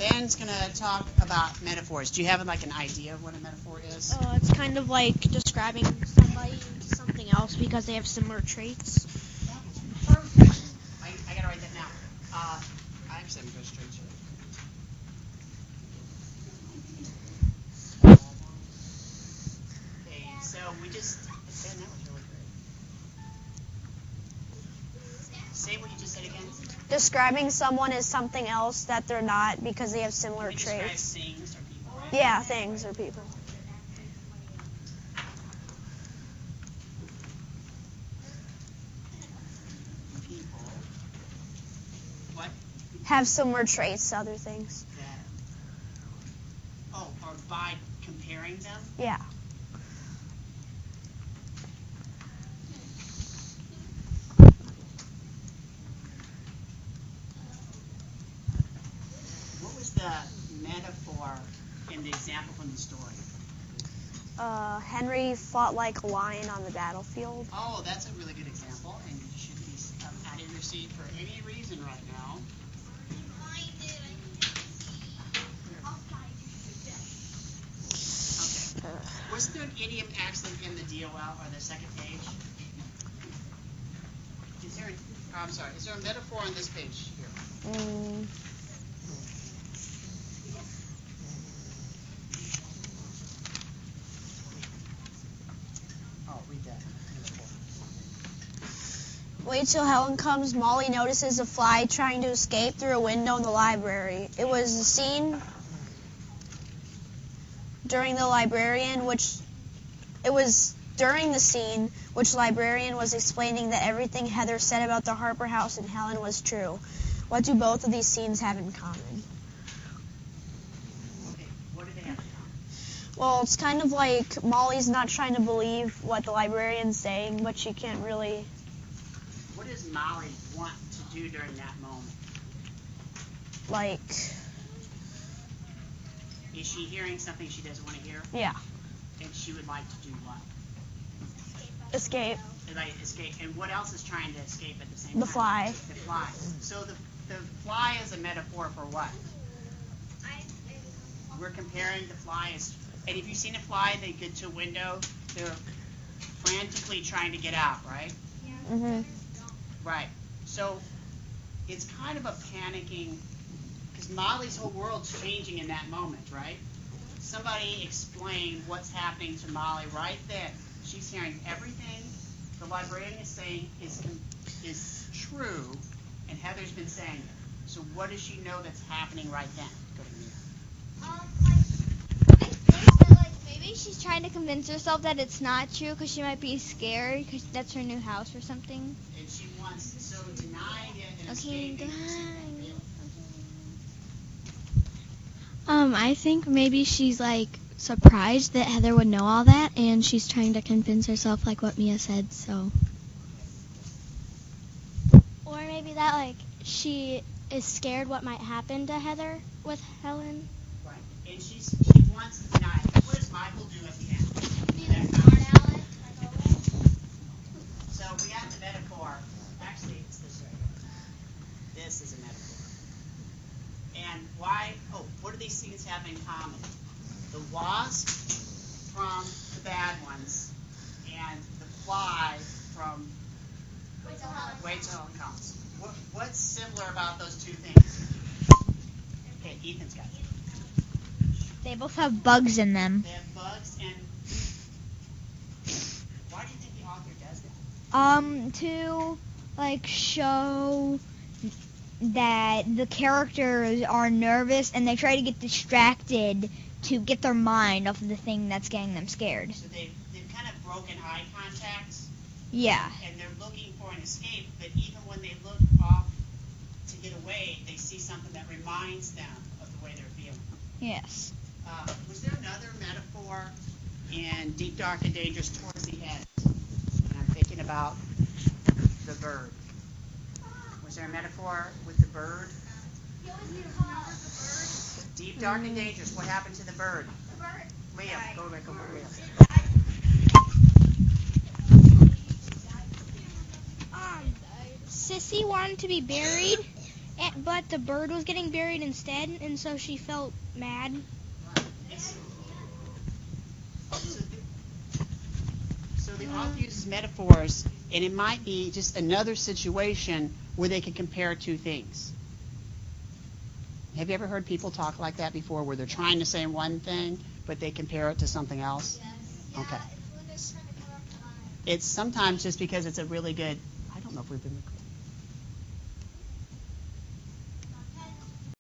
Ben's going to talk about metaphors. Do you have like an idea of what a metaphor is? It's kind of like describing somebody into something else because they have similar traits. Perfect. I got to write that now. I actually am going to go straight to it. Okay, so we just... Ben, that was really great. Say what you just said again. Describing someone as something else that they're not because they have similar Describe traits. things or people, right? Yeah, things or people. People. What? Have similar traits to other things. Or by comparing them? Yeah. What was the metaphor in the example from the story? Henry fought like a lion on the battlefield. Oh, that's a really good example, and you should be out of your seat for any reason right now. Okay. Was there an idiom actually in the DOL or the second page? Is there? I'm sorry. Is there a metaphor on this page here? Read that. Wait till Helen comes. Molly notices a fly trying to escape through a window in the library. It was a scene during the scene which librarian was explaining that everything Heather said about the Harper house and Helen was true. What do both of these scenes have in common? Okay, what do they have in common? Well, it's kind of like Molly's not trying to believe what the librarian's saying, but she can't really... What does Molly want to do during that moment? Like... Is she hearing something she doesn't want to hear? Yeah. And she would like to do what? Escape. Like escape. And what else is trying to escape at the same The time? fly. The fly. So the fly is a metaphor for what? We're comparing the fly as... And if you've seen a fly, they get to a window, they're frantically trying to get out, right? Yeah. Mm-hmm. Right. So it's kind of a panicking... Because Molly's whole world's changing in that moment, right? Somebody explain what's happening to Molly right then. She's hearing everything the librarian is saying is true, and Heather's been saying it. So what does she know that's happening right then? Go to Mia. I think that maybe she's trying to convince herself that it's not true because she might be scared because that's her new house or something. And she wants denying it and Okay, escaping. I think maybe she's surprised that Heather would know all that, and she's trying to convince herself like what Mia said, so. Or maybe that she is scared what might happen to Heather with Helen. Right. And she wants to deny it. What does Michael do at the end? So we got the metaphor. Actually, it's this right here. This is a metaphor. And why? Oh, what do these things have in common? The wasp from the bad ones, and the fly from Wait Till Helen Comes. What's similar about those two things? Okay, Ethan's got it. They both have bugs in them. They have bugs, and why do you think the author does that? To show that the characters are nervous and they try to get distracted to get their mind off of the thing that's getting them scared. So they've kind of broken eye contact. Yeah. And they're looking for an escape, but even when they look off to get away, they see something that reminds them of the way they're feeling. Yes. Was there another metaphor in Deep, Dark, and Dangerous towards the end? And I'm thinking about the bird. Was there a metaphor with the bird? Deep, Dark, and Dangerous. What happened to the bird? The bird. Liam, go back over Liam. Sissy wanted to be buried, but the bird was getting buried instead, and so she felt mad. So the author uses metaphors, and it might be just another situation where they can compare two things. Have you ever heard people talk like that before, where they're trying to say one thing, but they compare it to something else? Yes. Okay. It's when they're trying to go up the line. It's sometimes just because it's a really good, I don't know if we've been recording.